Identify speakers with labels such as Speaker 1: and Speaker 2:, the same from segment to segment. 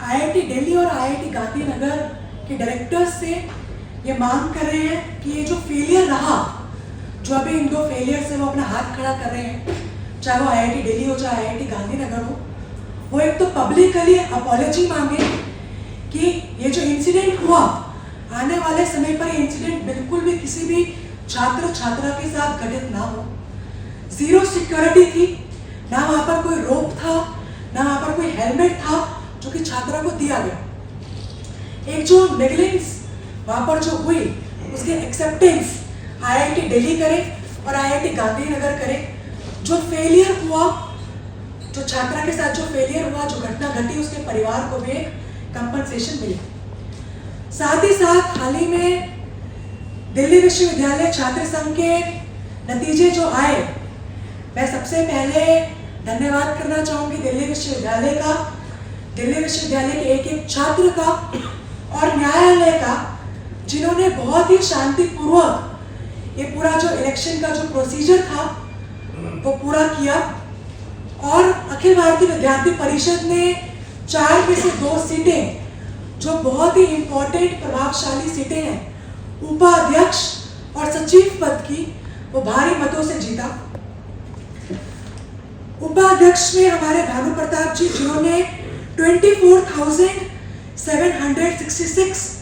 Speaker 1: IIT Delhi और IIT Gandhinagar के directors से ये मांग कर रहे हैं कि ये जो फेलियर रहा, जो अभी इन दो फेलियर से वो अपना हाथ खड़ा कर रहे हैं, चाहे वो आईआईटी दिल्ली हो चाहे आईआईटी गांधीनगर हो, वो एक तो पब्लिकली अपॉलजी मांगे कि ये जो इंसिडेंट हुआ, आने वाले समय पर ये इंसिडेंट बिल्कुल भी किसी भी छात्र छात्रा के साथ घटित ना हो। जीरो सिक्योरिटी थी, ना वहाँ पर कोई रोप था, ना वहाँ पर कोई हेलमेट था जो कि छात्रा को दिया गया। एक जो नेगलेंस वहाँ पर जो हुई, उसकी एक्सेप्टेंस आईआईटी दिल्ली करे और आईआईटी गांधीनगर करे। जो फेलियर हुआ, जो छात्रा के साथ जो फेलियर हुआ, जो घटना घटी, उसके परिवार को भी एक कंपनसेशन मिली। साथ ही साथ हाल ही में दिल्ली विश्वविद्यालय छात्र संघ के नतीजे जो आए, मैं सबसे पहले धन्यवाद करना चाहूँगी दिल्ली विश्वविद्यालय का, दिल्ली विश्वविद्यालय के एक एक छात्र का और न्यायालय का, जिन्होंने बहुत ही शांतिपूर्वक ये पूरा जो इलेक्शन का जो प्रोसीजर था वो पूरा किया। और अखिल भारतीय विद्यार्थी परिषद ने 4 में से 2 सीटें, जो बहुत ही इम्पोर्टेंट प्रभावशाली सीटें हैं, उपाध्यक्ष और सचिव पद की, वो भारी मतों से जीता। उपाध्यक्ष में हमारे भानु प्रताप जी, जिन्होंने 24,766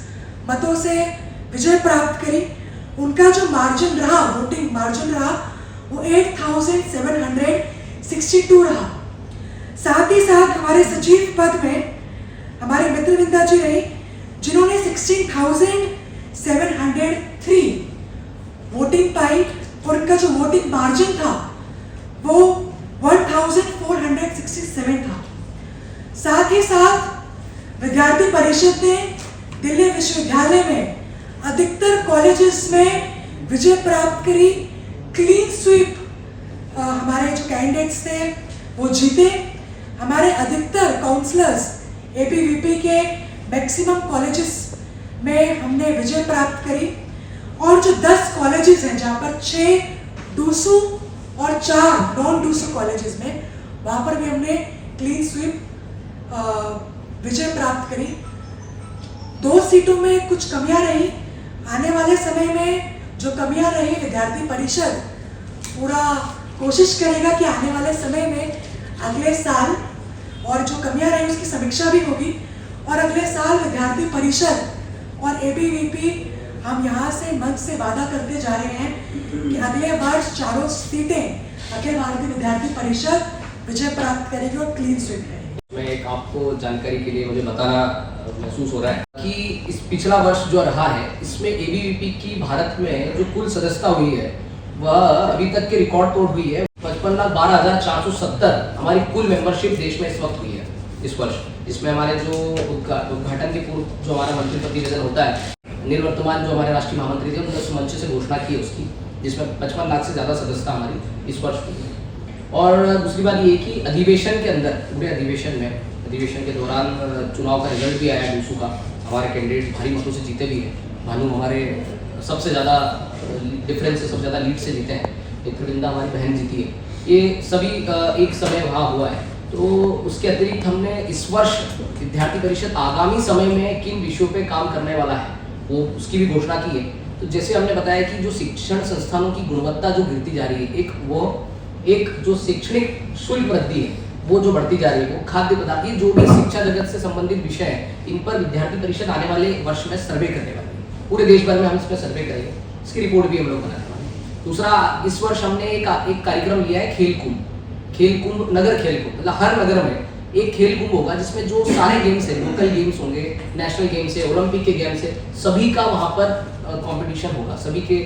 Speaker 1: मतों से विजय प्राप्त करी, उनका जो मार्जिन रहा, वोटिंग मार्जिन रहा, वो 8,762 रहा। साथ ही साथ हमारे सचिव पद में हमारे मित्रविंदा जी रही, जिन्होंने 16,703 वोटिंग पाई और उनका जो वोटिंग मार्जिन था वो 1,467 था। साथ ही साथ विद्यार्थी परिषद ने दिल्ली विश्वविद्यालय में अधिकतर कॉलेजेस में विजय प्राप्त करी। क्लीन स्वीप हमारे जो कैंडिडेट्स थे वो जीते। हमारे अधिकतर काउंसलर्स एबीवीपी के मैक्सिमम कॉलेजेस में हमने विजय प्राप्त करी। और जो 10 कॉलेजेस हैं जहाँ पर 6 डूसू और 4 नॉन डूसू कॉलेजेस में, वहाँ पर भी हमने क्लीन स्वीप विजय प्राप्त करी। 2 सीटों में कुछ कमियां रही। आने वाले समय में जो कमियां रही, विद्यार्थी परिषद पूरा कोशिश करेगा कि आने वाले समय में अगले साल और जो कमियां रही उसकी समीक्षा भी होगी। और अगले साल विद्यार्थी परिषद और एबीवीपी, हम यहाँ से मंच से वादा करते जा रहे हैं कि अगले वर्ष 4 सीटें अखिल भारतीय विद्यार्थी परिषद विजय प्राप्त करेगी और क्लीन स्वीप करेगी।
Speaker 2: मैं एक आपको जानकारी के लिए मुझे बताना महसूस हो रहा है कि इस पिछला वर्ष जो रहा है, इसमें एबीवीपी की भारत में जो कुल सदस्यता हुई है वह अभी तक के रिकॉर्ड तोड़ हुई है। 55,12,470 हमारी कुल मेंबरशिप देश में इस वक्त हुई है इस वर्ष। इसमें हमारे जो उद्घाटन के पूर्व जो हमारा मंत्री प्रतिनिधन होता है, निर्वर्तमान जो हमारे राष्ट्रीय महामंत्री थे, उन्होंने उस मंच से घोषणा की है उसकी, जिसमें 55 लाख से ज़्यादा सदस्यता हमारी इस वर्ष हुई है। और दूसरी बात ये कि अधिवेशन के अंदर, पूरे अधिवेशन के दौरान चुनाव का रिजल्ट भी आया डूसू का। हमारे कैंडिडेट भारी मतों से जीते भी हैं। भानु हमारे सबसे ज़्यादा डिफरेंस से, सबसे ज़्यादा लीड से जीते हैं। मित्रविंदा हमारी बहन जीती है। ये सभी एक समय वहाँ हुआ है। तो उसके अतिरिक्त हमने इस वर्ष विद्यार्थी परिषद आगामी समय में किन विषयों पे काम करने वाला है, वो उसकी भी घोषणा की है। तो जैसे हमने बताया कि जो शिक्षण संस्थानों की गुणवत्ता जो गिरती जा रही है, एक जो शैक्षणिक शुल्क वृद्धि है वो जो बढ़ती जा रही है, वो खाद्य पदार्थ, जो भी शिक्षा जगत से संबंधित विषय है, इन पर विद्यार्थी परिषद आने वाले वर्ष में सर्वे करने वाली है। पूरे देश भर में हम इस पर सर्वे करेंगे, इसकी रिपोर्ट भी हम लोग बनाने वाले हैं। दूसरा, इस वर्ष हमने एक कार्यक्रम लिया है खेल कुंभ, नगर खेल कुंभ, मतलब हर नगर में एक खेल कुंभ होगा जिसमें जो सारे गेम्स है, लोकल गेम्स होंगे, नेशनल गेम्स है, ओलंपिक के गेम्स है, सभी का वहाँ पर कंपटीशन होगा, सभी के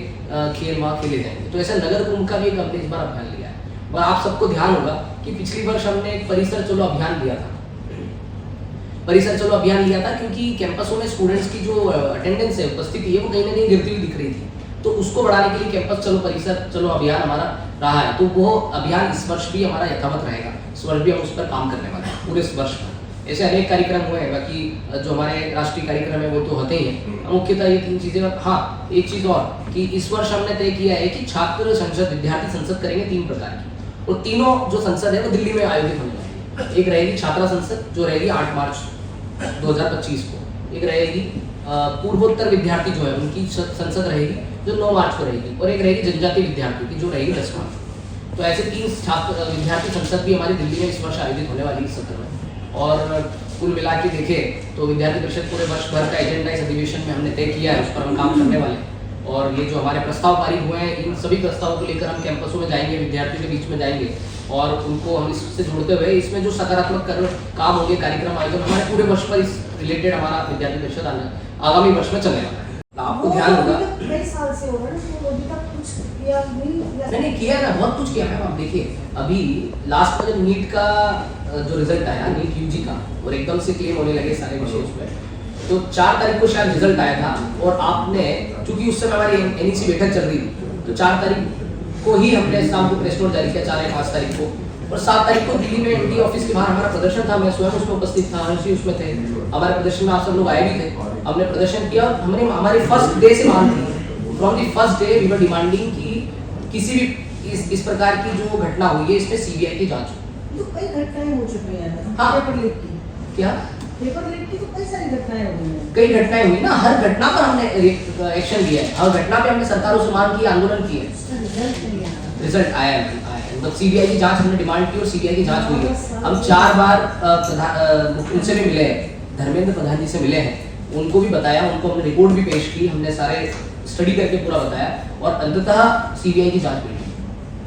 Speaker 2: खेल वहाँ खेले जाएंगे। तो ऐसा नगर कुंभ का भी एक हमने इस बार अभियान लिया है। और आप सबको ध्यान होगा कि पिछली वर्ष हमने एक परिसर चलो अभियान लिया था। क्योंकि कैंपसों में स्टूडेंट्स की जो अटेंडेंस है, उपस्थिति है, वो कहीं ना कहीं गिरती हुई दिख रही थी। तो उसको बढ़ाने के लिए कैंपस चलो परिसर चलो अभियान हमारा रहा है। तो वो अभियान इस वर्ष भी हमारा यथावत रहेगा। इस वर्ष भी हम उस पर काम करने वाले हैं पूरे इस वर्ष में। ऐसे अनेक कार्यक्रम हुए हैं। बाकी जो हमारे राष्ट्रीय कार्यक्रम है वो तो होते ही हैं। मुख्यतः ये 3 चीज़ें। हाँ, एक चीज़ और कि इस वर्ष हमने तय किया है कि छात्र संसद, विद्यार्थी संसद करेंगे 3 प्रकार की। और तीनों जो संसद है वो दिल्ली में आयोजित होने वाली है। एक रहेगी छात्रा संसद, जो रहेगी 8 मार्च 2025 को। एक रहेगी पूर्वोत्तर विद्यार्थी जो है उनकी संसद रहेगी जो 9 मार्च को रहेगी, और एक रहेगी जनजातीय विद्यार्थी की जो रहेगी 10 मार्च को। तो ऐसे 3 छात्र विद्यार्थी संसद भी हमारी दिल्ली में इस वर्ष आयोजित होने वाली इस सत्र में। और कुल मिला के देखें तो विद्यार्थी परिषद पूरे वर्ष भर का एजेंडा इस अधिवेशन में हमने तय किया है, उस पर हम काम करने वाले हैं। और ये जो हमारे प्रस्ताव पारित हुए हैं, इन सभी प्रस्तावों को लेकर हम कैंपसों में जाएंगे, विद्यार्थियों के बीच में जाएंगे और उनको हम इससे जोड़ते हुए इसमें जो सकारात्मक काम होंगे, कार्यक्रम आयोजन हमारे पूरे वर्ष पर इस रिलेटेड हमारा विद्यार्थी परिषद आगामी वर्ष में चलने वाला है। आपको ध्यान होगा
Speaker 3: कई साल से हो रहा है, उसको अभी तक कुछ किया
Speaker 2: मैंने किया ना, बहुत कुछ किया मैम। आप देखिए अभी लास्ट में जब नीट का जो रिजल्ट आया, नीट यूजी का, और एकदम से क्लेम होने लगे सारे विषय उसमें, तो 4 तारीख को शायद रिजल्ट आया था। और आपने चूंकि उस समय हमारी एनईसी बैठक चल रही थी, तो 4 तारीख को ही हमने शाम को प्रेस नोट जारी किया, 4 या 5 तारीख को, और 7 तारीख को दिल्ली में एनटी ऑफिस के बाहर हमारा प्रदर्शन था। मैं स्वयं उसमें उपस्थित था, हर्षी उसमें थे। हमारे प्रदर्शन में आप सब लोग आए भी थे। हमने प्रदर्शन किया और हमने हमारे फर्स्ट डे से मांग थी, from the first day we were demanding कि किसी भी इस प्रकार की जो घटना हुई है इसमें सीबीआई की जांच हो।
Speaker 3: तो कई घटनाएं हो चुकी हैं।
Speaker 2: हाँ।
Speaker 3: पेपर लीक की,
Speaker 2: क्या
Speaker 3: पेपर लीक की तो कई सारी घटनाएं हो गई हैं।
Speaker 2: कई घटनाएं हुई ना, हर घटना पर हमने एक्शन लिया है, हर घटना पे हमने सरकारों से मांग की, आंदोलन किए। रिजल्ट आया है, मतलब सीबीआई की जांच हमने डिमांड की और सीबीआई की जांच हुई है। हम 4 बार उनसे भी मिले हैं, धर्मेंद्र प्रधान जी से मिले हैं, उनको भी बताया, उनको हमने रिपोर्ट भी पेश की, हमने सारे स्टडी करके पूरा बताया और अंततः सीबीआई की जांच हुई।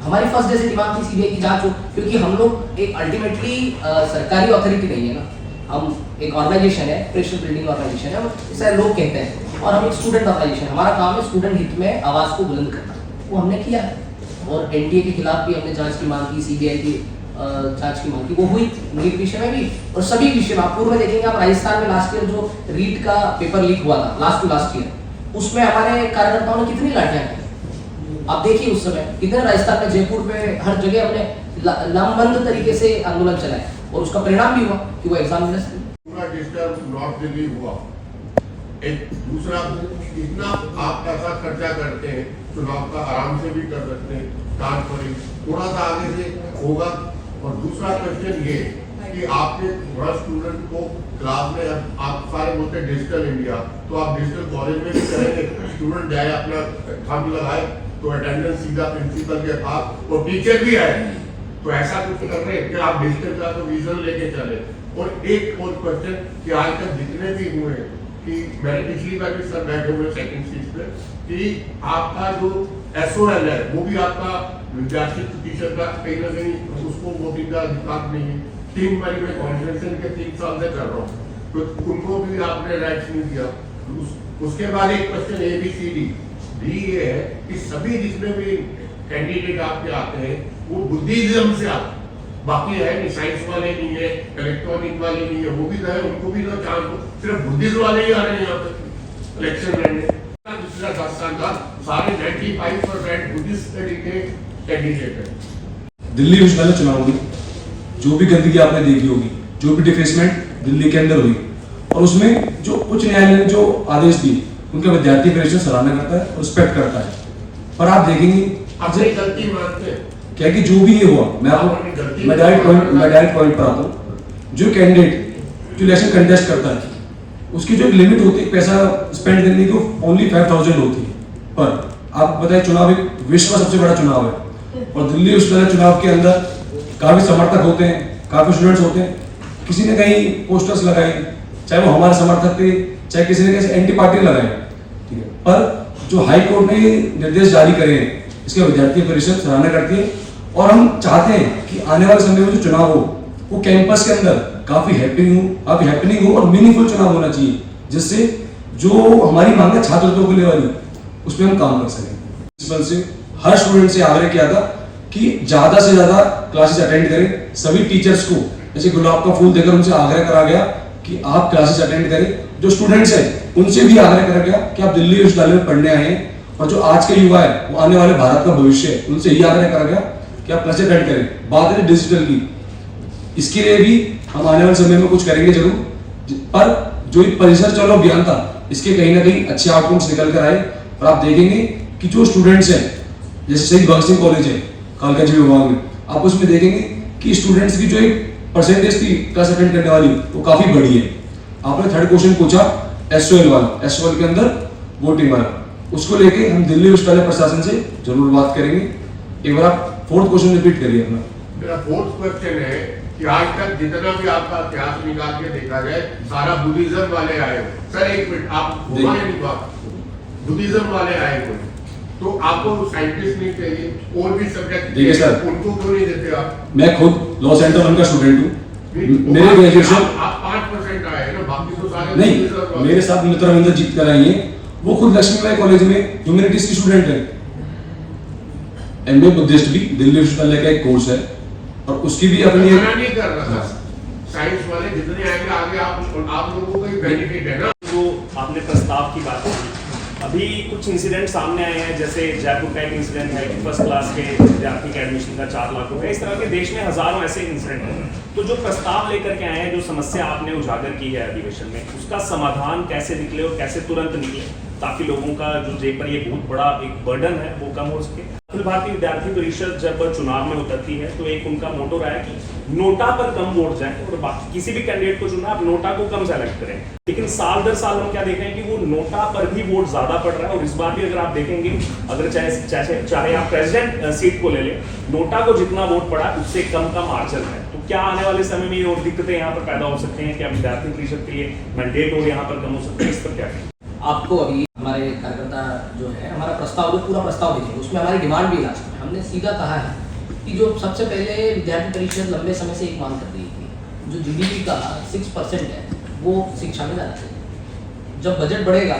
Speaker 2: हमारी फर्स्ट डे से डिमांड थी सीबीआई की जांच हो, क्योंकि हम लोग एक अल्टीमेटली सरकारी अथॉरिटी नहीं है ना, हम एक ऑर्गेनाइजेशन है, प्रेशर बिल्डिंग ऑर्गेनाइजेशन है, ऐसा लोग कहते हैं, और हम एक स्टूडेंट ऑर्गेनाइजेशन, हमारा काम है स्टूडेंट हित में आवाज़ को बुलंद करना, वो हमने किया है। और एनडीए के खिलाफ भी हमने जांच की मांग की, सीबीआई की जांच की मांग की, वो हुई नीट विषय में भी और सभी विषय में। आप पूर्व में देखेंगे, आप राजस्थान में लास्ट ईयर जो रीट का पेपर लीक हुआ था, लास्ट ईयर, उसमें हमारे कार्यकर्ताओं ने कितनी लाठियां की, आप देखिए उस समय कितने राजस्थान में, जयपुर में, हर जगह हमने लामबंद तरीके से आंदोलन चलाया और उसका परिणाम भी हुआ कि वो एग्जाम
Speaker 4: पूरा डिस्टर्ब नॉर्थ दिल्ली हुआ। एक दूसरा, इतना आप पैसा खर्चा करते हैं, चुनाव का आराम से भी कर सकते हैं, ट्रांसफरिंग थोड़ा सा आगे से होगा। और दूसरा क्वेश्चन ये कि आपने थोड़ा स्टूडेंट को क्लास में, आप सारे बोलते हैं डिजिटल इंडिया, तो आप डिजिटल कॉलेज में भी करेंगे, स्टूडेंट जाए अपना थंब लगाए तो अटेंडेंस सीधा प्रिंसिपल के पास और टीचर भी आए, तो ऐसा कुछ कर रहे हैं कि आप डिजिटल का तो विजन लेके चले। और एक और क्वेश्चन कि आज तक जितने भी हुए कि मैंने पिछली बार भी सर बैठे हुए सेकंड सीट पे कि आपका जो एसओएल है वो भी आपका विद्यार्थी टीचर का कहीं ना कहीं उसको वोटिंग का अधिकार नहीं है। 3 बारी मैं कॉन्फ्रेंसिंग के 3 साल से कर रहा हूँ, तो उनको भी आपने राइट्स नहीं दिया। उसके बाद एक क्वेश्चन ABCD भी ये है कि सभी जितने भी कैंडिडेट आपके आते हैं वो बुद्धिज्म से आते हैं, बाकी है नहीं, साइंस वाले नहीं है, इलेक्ट्रॉनिक वाले नहीं है, वो भी है, उनको भी ना चांस हो, सिर्फ बुद्धिज्म वाले ही आ रहे हैं यहाँ पे इलेक्शन लड़ने। पिछला 10 साल का सारे 95% बुद्धिस्ट के कैंडिडेट है।
Speaker 5: दिल्ली विश्वविद्यालय चुनाव में जो भी गंदगी आपने देखी होगी, जो भी डिफेसमेंट दिल्ली के अंदर हुई, और उसमें जो उच्च न्यायालय ने जो आदेश दिए उनका विद्यार्थी परिषद सराहना करता है और रिस्पेक्ट करता है। पर आप देखेंगे
Speaker 4: अपनी गलती मानते हैं
Speaker 5: क्या कि जो भी ये हुआ, मैं डायरेक्ट पॉइंट पर आता हूँ। जो कैंडिडेट जो इलेक्शन कंटेस्ट करता है उसकी जो लिमिट होती है पैसा स्पेंड करने की, ओनली 5000 होती है। पर आप बताइए, चुनाव एक विश्व का सबसे बड़ा चुनाव है और दिल्ली विश्वविद्यालय चुनाव के अंदर काफी समर्थक होते हैं, काफी स्टूडेंट्स होते हैं। किसी ने कहीं पोस्टर्स लगाए, चाहे वो हमारे समर्थक थे, चाहे किसी ने कैसे एंटी पार्टी लगाए, ठीक है। पर जो हाई कोर्ट ने निर्देश जारी करे हैं इसके विद्यार्थी परिषद सराहना करती है और हम चाहते हैं कि आने वाले समय में जो चुनाव हो वो कैंपस के अंदर काफी हैपनिंग हो और मीनिंगफुल चुनाव होना चाहिए, जिससे जो हमारी मांग है छात्रों को लेने वाली उस पर हम काम कर सकें। प्रिंसिपल से हर स्टूडेंट से आग्रह किया था कि ज्यादा से ज्यादा क्लासेस अटेंड करें। सभी टीचर्स को जैसे गुलाब का फूल देकर उनसे आग्रह करा गया कि आप क्लासेस अटेंड करें। जो स्टूडेंट्स हैं उनसे भी आग्रह करा गया कि आप दिल्ली विश्वविद्यालय में पढ़ने आए हैं और जो आज के युवा है वो आने वाले भारत का भविष्य है, उनसे यही आग्रह करा गया कि आप क्लासेस अटेंड करें। बात है डिजिटल की, इसके लिए भी हम आने वाले समय में कुछ करेंगे जरूर। पर जो एक परिसर चलो अभियान था इसके कहीं ना कहीं अच्छे आउटकम्स निकल कर आए और आप देखेंगे कि जो स्टूडेंट्स हैं, जैसे शहीद भगत सिंह कॉलेज है कालकाजी विभाग में, आप उसमें देखेंगे कि स्टूडेंट्स की जो एक परसेंटेज थी क्लास अटेंड करने वाली वो काफी बड़ी है। आपने थर्ड क्वेश्चन पूछा SOL वाला, SOL के अंदर वोटिंग वाला, उसको लेके हम दिल्ली विश्वविद्यालय प्रशासन से जरूर बात करेंगे। एक बार आप फोर्थ क्वेश्चन रिपीट करिए अपना।
Speaker 4: मेरा फोर्थ क्वेश्चन है कि आज तक जितना भी आपका इतिहास निकाल के देखा जाए सारा बुद्धिज्म वाले आए हो। सर एक मिनट, आप घुमाए नहीं बात, बुद्धिज्म वाले आए हो तो आपको साइंटिस्ट नहीं चाहिए और भी सब्जेक्ट
Speaker 5: देखिए सर,
Speaker 4: उनको क्यों नहीं देते आप?
Speaker 5: मैं खुद लॉ सेंटर का स्टूडेंट हूँ, मेरे ग्रेजुएशन
Speaker 4: आप 5% आए ना, बाकी तो सारे
Speaker 5: नहीं, मेरे साथ मित्र रविंद्र जीत कर आई है, वो खुद लक्ष्मीबाई कॉलेज में ह्यूमैनिटीज की स्टूडेंट है, MA बुद्धिस्ट भी दिल्ली विश्वविद्यालय का एक कोर्स है और उसकी भी अपनी
Speaker 4: मना नहीं कर रहा था। साइंस वाले जितने आएंगे आगे आप लोगों को ही बेनिफिट है ना।
Speaker 6: जो आपने प्रस्ताव की बात की, अभी कुछ इंसिडेंट सामने आए हैं, जैसे जयपुर का एक इंसिडेंट है कि फर्स्ट क्लास के विद्यार्थी के एडमिशन का 4 लाख रुपए, इस तरह के देश में हजारों ऐसे इंसिडेंट हैं। तो जो प्रस्ताव लेकर के आए हैं, जो समस्या आपने उजागर की है अधिवेशन में, उसका समाधान कैसे निकले और कैसे तुरंत निकले ताकि लोगों का जो जेब पर ये बहुत बड़ा एक बर्डन है वो कम हो सके। अखिल भारतीय विद्यार्थी परिषद जब चुनाव में उतरती है तो एक उनका मोटो रहा है कि नोटा पर कम वोट जाए और बाकी किसी भी कैंडिडेट को चुना आप नोटा को कम सेलेक्ट करें। लेकिन साल दर साल हम क्या देख रहे हैं कि वो नोटा पर भी वोट ज्यादा पड़ रहा है। और इस बार भी अगर आप देखेंगे, अगर चाहे आप प्रेसिडेंट सीट को ले लें, नोटा को जितना वोट पड़ा उससे कम का मार्जिन है। तो क्या आने वाले समय में ये और दिक्कतें यहाँ पर पैदा हो सकते हैं? क्या विद्यार्थी परिषद के लिए मैंडेट और यहाँ पर कम हो सकते हैं? इस पर क्या कहें?
Speaker 2: आपको अभी हमारे कार्यकर्ता जो है, हमारा प्रस्ताव जो पूरा प्रस्ताव भेजेंगे उसमें हमारी डिमांड भी लास्ट में हमने सीधा कहा है कि जो सबसे पहले विद्यार्थी परिषद लंबे समय से एक मांग कर रही थी, जो GDP का 6% है वो शिक्षा में जाना चाहिए। जब बजट बढ़ेगा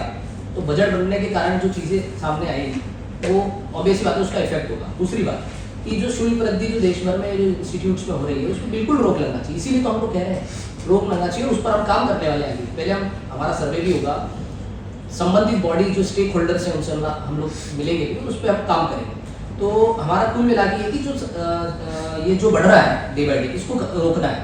Speaker 2: तो बजट बढ़ने के कारण जो चीज़ें सामने आएंगी वो ऑब्वियस बात है, उसका इफेक्ट होगा। दूसरी बात कि जो शुल्क वृद्धि जो देश भर में जो इंस्टीट्यूट्स में हो रही है उसको बिल्कुल रोक लगना चाहिए। इसीलिए तो हम लोग कह रहे हैं रोक लगना चाहिए और उस पर हम काम करने वाले हैं। पहले हमारा सर्वे भी होगा, संबंधित बॉडी जो स्टेक होल्डर्स हैं उनसे हम लोग मिलेंगे भी, उस पर हम काम करेंगे। तो हमारा कुल मिला के ये कि जो ये जो बढ़ रहा है डे बाई डे, इसको रोकना है,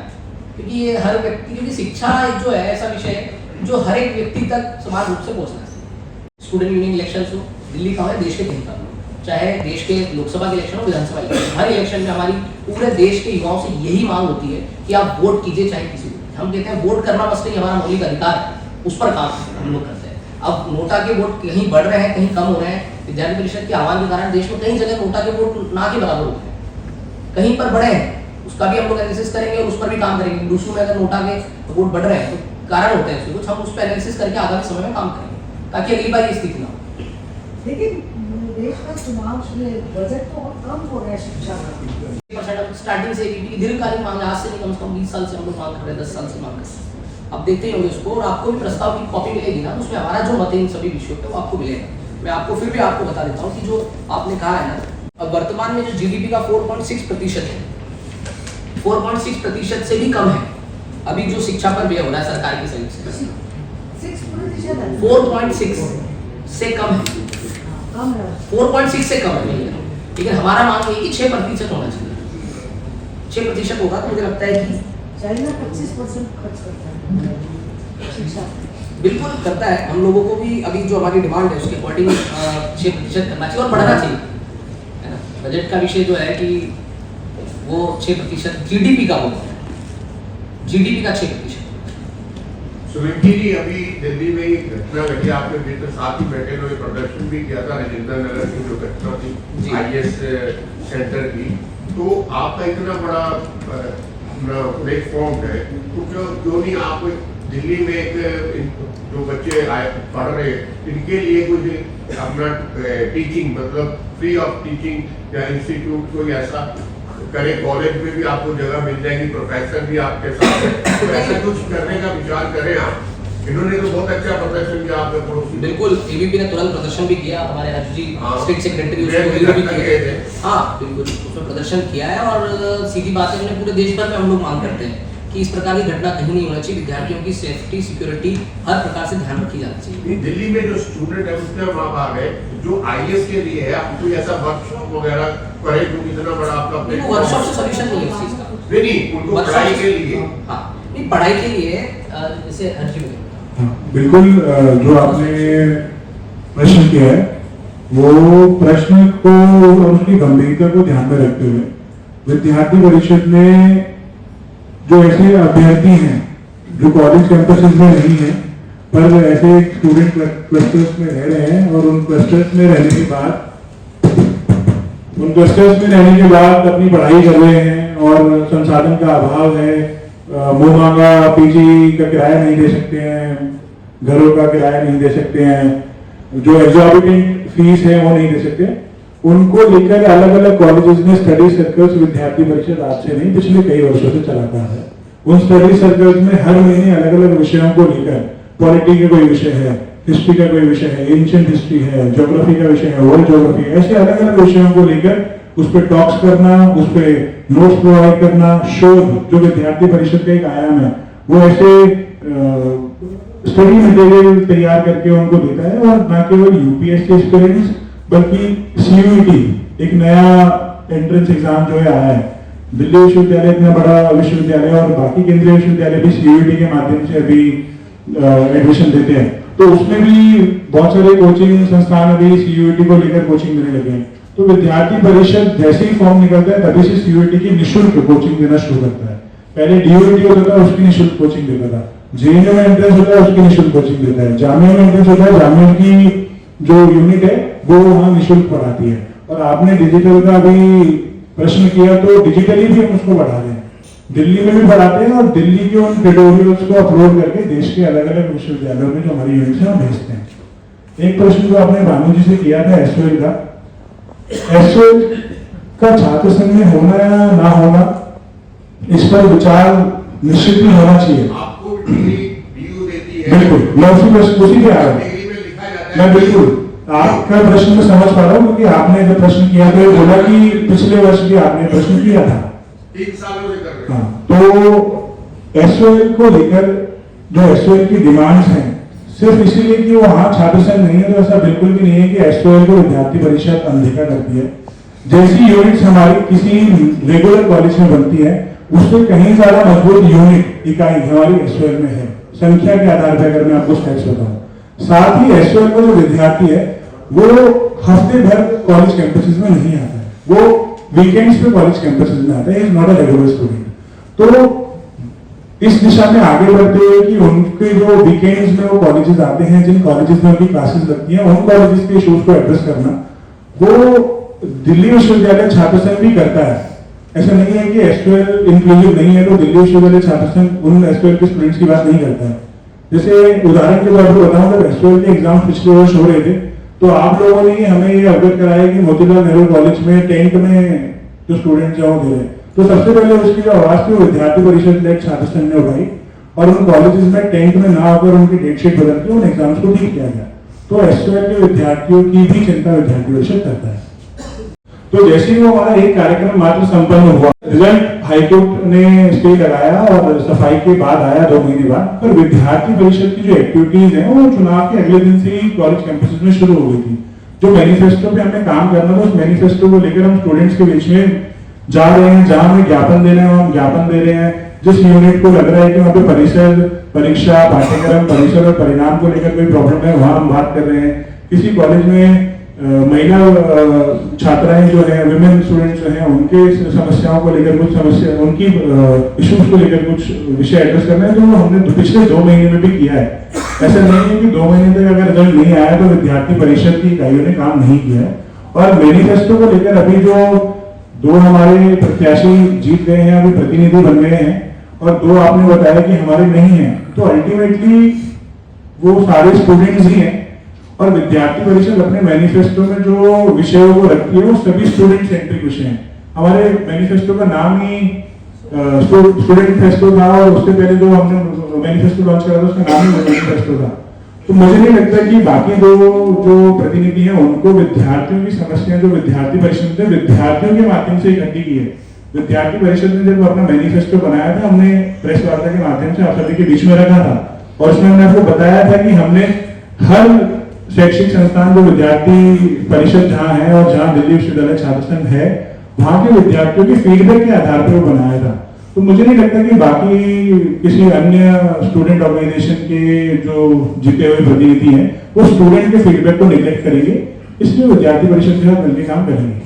Speaker 2: क्योंकि ये हर व्यक्ति, क्योंकि शिक्षा जो है ऐसा विषय है जो हर एक व्यक्ति तक समान रूप से पहुंचना चाहिए। स्टूडेंट यूनियन इलेक्शन हो, दिल्ली का हो, देश के कहीं का हो, चाहे देश के लोकसभा के इलेक्शन हो, विधानसभा इलेक्शन, हर इलेक्शन में हमारी पूरे देश के युवाओं से यही मांग होती है कि आप वोट कीजिए, चाहे किसी को। हम कहते हैं वोट करना बस नहीं, हमारा मौलिक अधिकार है, उस पर काम हम लोग करते हैं। अब नोटा के वोट कहीं बढ़ रहे हैं, कहीं कम हो रहे हैं, विद्यार्थी परिषद के आह्वान के कारण देश में कई जगह नोटा के वोट ना के बराबर हो रहे हैं, कहीं पर बढ़े हैं, उसका भी हम लोग एनालिसिस करेंगे और उस पर भी काम करेंगे। दूसरों में अगर नोटा के वोट बढ़ रहे हैं तो कारण होते हैं कुछ, हम उस पर एनालिसिस करके आगामी समय में काम करेंगे ताकि अगली बार ये स्थिति ना हो।
Speaker 3: लेकिन देश का चुनाव में बजट तो और कम हो रहा है शिक्षा का।
Speaker 2: स्टार्टिंग से दीर्घकालीन मांग, आज से नहीं कम से कम 20 साल से हम लोग मांग कर रहे हैं, 10 साल से मांग कर रहे हैं। आप देखते ही होंगे उसको, और आपको भी प्रस्ताव की कॉपी मिलेगी ना, उसमें हमारा जो मत है इन सभी विषयों पे वो आपको मिलेगा। मैं आपको फिर भी आपको बता देता हूँ कि जो आपने कहा है ना, अब वर्तमान में जो GDP का 4.6% है, 4.6% से भी कम है अभी जो शिक्षा पर व्यय हो रहा है सरकार की सहयोग से।
Speaker 3: 6%
Speaker 2: 4.6 से कम है,
Speaker 3: कम है।
Speaker 2: 4.6 से कम है, लेकिन हमारा मांग ये कि 6% होना चाहिए। 6% होगा तो मुझे लगता है कि
Speaker 3: चाइना 25% खर्च करता है शिक्षा।
Speaker 2: बिल्कुल करता है। हम लोगों को भी अभी जो हमारी डिमांड है उसके अकॉर्डिंग 6% करना चाहिए और बढ़ाना चाहिए, है ना। बजट का विषय जो है कि वो 6% GDP का होता है, GDP का 6%।
Speaker 4: सुमिति जी, अभी दिल्ली में एक घटना घटी, आपके मित्र साथ ही बैठे हुए प्रदर्शन भी किया था राजेंद्र नगर की जो घटना थी IAS सेंटर की, तो आपका इतना बड़ा प्लेटफॉर्म है, तो क्यों नहीं आप दिल्ली में एक जो बच्चे पढ़ रहे इनके लिए कुछ अपना टीचिंग, मतलब फ्री ऑफ टीचिंग या इंस्टीट्यूट कोई ऐसा करे, कॉलेज में भी आपको जगह मिल जाएगी, प्रोफेसर भी आपके साथ है, तो ऐसा कुछ करने का विचार करें आप। इन्होंने तो बहुत अच्छा प्रदर्शन किया आपके पड़ोसी।
Speaker 2: बिल्कुल, ABP ने तुरंत प्रदर्शन भी किया, हमारे हर्ष जी स्टेट सेक्रेटरी
Speaker 4: भी किए।
Speaker 2: हाँ बिल्कुल, उसमें प्रदर्शन किया है और सीधी बात है, हमने पूरे देश भर में हम लोग मांग करते हैं कि इस प्रकार की घटना कहीं नहीं होना चाहिए। विद्यार्थियों की सेफ्टी, सिक्योरिटी हर प्रकार से ध्यान रखी जानी चाहिए।
Speaker 4: दिल्ली में जो स्टूडेंट है उसके हम आप आ गए, जो IAS के लिए है, आप कोई ऐसा वर्कशॉप वगैरह करे जो इतना बड़ा आपका
Speaker 2: वर्कशॉप से सोल्यूशन नहीं है उस चीज का।
Speaker 4: नहीं, उनको पढ़ाई के लिए,
Speaker 2: हाँ नहीं पढ़ाई के लिए जैसे हर्ष जी
Speaker 7: बिल्कुल, जो आपने प्रश्न किया है वो प्रश्न को और उसकी गंभीरता को ध्यान में रखते हुए विद्यार्थी परिषद ने जो ऐसे अभ्यर्थी हैं जो कॉलेज कैंपसेस में नहीं है पर ऐसे स्टूडेंट क्लस्टर्स में रह रहे हैं और उन क्लस्टर्स में रहने के बाद अपनी पढ़ाई कर रहे हैं और संसाधन का अभाव है, मुंह मांगा पीजी का किराया नहीं दे सकते हैं, घरों का किराया नहीं दे सकते हैं, जो एग्जॉर्बिटेंट फीस है वो नहीं दे सकते, उनको लेकर अलग अलग कॉलेजेस में स्टडी सर्कल्स विद्यार्थी परिषद आज से नहीं पिछले कई वर्षों से चलाता है। उन स्टडी सर्कल्स में हर महीने अलग अलग विषयों को लेकर, पॉलिटी का कोई विषय है, हिस्ट्री का कोई विषय है, एंशिएंट हिस्ट्री है, ज्योग्राफी का विषय है, वर्ल्ड ज्योग्राफी, ऐसे अलग अलग विषयों को लेकर उस पर टॉक्स करना, उस पर नोट्स प्रोवाइड करना, शोध जो विद्यार्थी परिषद का एक आयाम है वो ऐसे स्टडी मटेरियल तैयार करके उनको देता है। और न केवल यूपीएससी एस्पिरेंट्स बल्कि सीयूईटी एक नया एंट्रेंस एग्जाम जो है आया है, दिल्ली विश्वविद्यालय इतना बड़ा विश्वविद्यालय और बाकी केंद्रीय विश्वविद्यालय भी सीयूईटी के माध्यम से अभी एडमिशन देते हैं, तो उसमें भी बहुत सारे कोचिंग संस्थान अभी सीयूईटी को लेकर कोचिंग देने लगे हैं। तो विद्यार्थी परिषद जैसे ही फॉर्म निकलता है तभी से सीयूईटी की निःशुल्क कोचिंग देना शुरू करता है। पहले डीयूईटी होता था उसकी निःशुल्क कोचिंग देता था, जेएनयू में एंट्रेंस होता है उसकी निःशुल्क कोचिंग देता है, जामिया में एंट्रेंस होता है, जामिया की जो यूनिट है वो वहाँ निःशुल्क पढ़ाती है। और आपने डिजिटल का भी प्रश्न किया तो डिजिटली भी हम उसको बढ़ा रहे हैं, दिल्ली में भी पढ़ाते हैं और दिल्ली के उन ट्यूटोरियल्स को अपलोड करके देश के अलग अलग विश्वविद्यालयों में जो हमारी यूनिट्स है हम भेजते हैं। एक प्रश्न जो आपने भानु जी से किया था एसओएल का छात्र संघ में होना या ना होना, इस पर विचार निश्चित ही होना चाहिए।
Speaker 4: आपको डिग्री डीयू देती है,
Speaker 7: बिल्कुल, मैं उसी पे आ रहा हूँ।
Speaker 4: डिग्री में लिखा जाता है,
Speaker 7: मैं बिल्कुल आपका प्रश्न में समझ पा रहा हूँ क्योंकि आपने जब प्रश्न किया तो बोला कि पिछले वर्ष भी आपने प्रश्न किया था
Speaker 4: 3 सालों से कर रहे हैं।
Speaker 7: हाँ, तो एसओएल को लेकर जो एसओएल की डिमांड्स हैं सिर्फ इसीलिए कि वहाँ छात्र संघ नहीं है, तो ऐसा बिल्कुल भी नहीं है कि एसओएल को विद्यार्थी परिषद अनदेखा करती है। जैसी यूनिट्स हमारी किसी रेगुलर कॉलेज में बनती है उससे कहीं ज्यादा मजबूत यूनिट इकाई हमारी एसओएल में है, संख्या के आधार पर अगर मैं आपको स्टैट्स बताऊं। साथ ही एसओएल का जो विद्यार्थी है वो हफ्ते भर कॉलेज कैंपसेस में नहीं आता है, वो वीकेंड्स पे कॉलेज कैंपसेस में आता है, is not a regular student. तो इस दिशा में आगे बढ़ते हुए कि उनके जो वीकेंड्स में वो कॉलेजेस आते हैं, जिन कॉलेजेस में उनकी क्लासेस लगती हैं, उन कॉलेजेस के इश्यूज को एड्रेस करना वो दिल्ली विश्वविद्यालय छात्र संघ भी करता है। ऐसा नहीं है कि एसओएल इंक्लूसिव नहीं है तो दिल्ली विश्वविद्यालय छात्र संघ उन एसओएल के स्टूडेंट्स की बात नहीं करता है। जैसे उदाहरण के तौर पर बताऊं, जब एसओएल के एग्जाम पिछले वर्ष हो रहे थे तो आप लोगों ने हमें ये अवगत कराया कि मोतीलाल नेहरू कॉलेज में टेंट में जो स्टूडेंट्स हैं वो दे रहे हैं। तो सबसे पहले उसकी जो आवाज थी वो विद्यार्थी परिषद लेड छात्र संघ ने उठाई और उन कॉलेजेस में टेंट में ना होकर उनकी डेट शीट बदल के उन एग्जाम्स को ठीक किया गया। तो एसओएल के विद्यार्थियों की भी चिंता विद्यार्थी परिषद करता है। तो जैसे ही वो हमारा एक कार्यक्रम मात्र संपन्न हुआ, रिजल्ट हाईकोर्ट ने स्टे लगाया और सफाई के बाद आया 2 महीने बाद, पर विद्यार्थी परिषद की जो एक्टिविटीज है वो चुनाव के अगले दिन से ही कॉलेज कैंपसेस में शुरू हो गई थी। जो मैनिफेस्टो पे हमें काम करना था उस मैनिफेस्टो को लेकर हम स्टूडेंट्स के बीच में जा रहे हैं, जहां हमें ज्ञापन देना है हम ज्ञापन दे रहे हैं। जिस यूनिट को लग रहा है कि वहाँ पे परिसर, परीक्षा, पाठ्यक्रम, परिसर और परिणाम को लेकर कोई प्रॉब्लम है वहां हम बात कर रहे हैं। किसी कॉलेज में महिला छात्राएं जो है, विमेन स्टूडेंट्स जो हैं, उनके समस्याओं को लेकर कुछ समस्या, उनकी इश्यूज को लेकर कुछ विषय एड्रेस करना है, जो हमने पिछले 2 महीने में भी किया है। ऐसा नहीं है कि 2 महीने तक अगर रिजल्ट नहीं आया तो विद्यार्थी परिषद की इकाइयों ने काम नहीं किया है। और मैनिफेस्टो को लेकर अभी जो 2 हमारे प्रत्याशी जीत गए हैं, अभी प्रतिनिधि बन गए हैं, और 2 आपने बताया कि हमारे नहीं है, तो अल्टीमेटली वो सारे स्टूडेंट्स ही हैं। और विद्यार्थी परिषद अपने मैनिफेस्टो में जो विषयों को रखती है वो सभी स्टूडेंट सेंट्रिक विषय हैं। हमारे मैनिफेस्टो का नाम ही स्टूडेंट फेस्टो था और उससे पहले जो हमने मैनिफेस्टो लॉन्च करा था उसका नाम ही मैनिफेस्टो था। तो मुझे नहीं लगता कि बाकी 2 जो प्रतिनिधि हैं उनको विद्यार्थियों की समस्याएं जो विद्यार्थी परिषद ने विद्यार्थियों के माध्यम से इकट्ठी की है। विद्यार्थी परिषद ने जब अपना मैनिफेस्टो बनाया था, हमने प्रेस वार्ता के माध्यम से आप सभी के बीच में रखा था और उसमें हमने आपको बताया था कि हमने हर शैक्षिक संस्थान जो विद्यार्थी परिषद जहाँ है और जहाँ दिल्ली विश्वविद्यालय छात्र संघ है वहाँ के विद्यार्थियों के फीडबैक के आधार पर वो बनाया था। तो मुझे नहीं लगता कि बाकी किसी अन्य स्टूडेंट ऑर्गेनाइजेशन के जो जीते हुए प्रतिनिधि हैं वो स्टूडेंट के फीडबैक को निगलेक्ट करेंगे, इसलिए विद्यार्थी परिषद के साथ मिलकर काम करेंगे।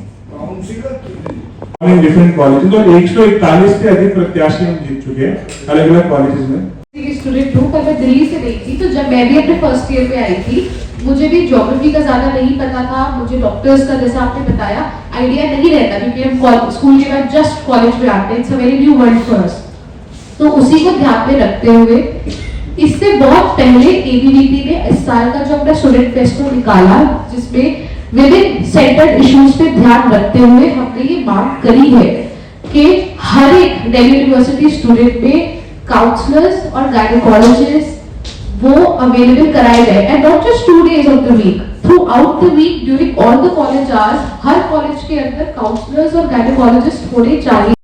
Speaker 7: डिफरेंट कॉलेजेस और 141 से अधिक प्रत्याशी हम जीत चुके हैं अलग अलग कॉलेजेस में।
Speaker 8: स्टूडेंट हूँ, पर मैं दिल्ली से नहीं थी, तो जब मैं भी अपने फर्स्ट ईयर में आई थी मुझे भी ज्योग्राफी का ज़्यादा नहीं पता था, मुझे डॉक्टर्स का जैसा आपने बताया आइडिया नहीं रहता, क्योंकि हम स्कूल के बाद जस्ट कॉलेज में आते हैं, it's a very new world for us. तो उसी को ध्यान में रखते हुए इससे बहुत पहले एबीवीपी ने इस साल का जो अपना स्टूडेंट फेस्टिवल निकाला, जिसमें विभिन्न सेंटर्ड इश्यूज पे ध्यान रखते हुए हमने ये मांग करी है कि हर एक दिल्ली यूनिवर्सिटी स्टूडेंट में काउंसलर्स और गायनेकोलॉजिस्ट वो अवेलेबल कराए गए, and not just 2 days of the week, throughout the week during all the college hours हर कॉलेज के अंदर काउंसलर्स और गायनेकोलॉजिस्ट होने चाहिए।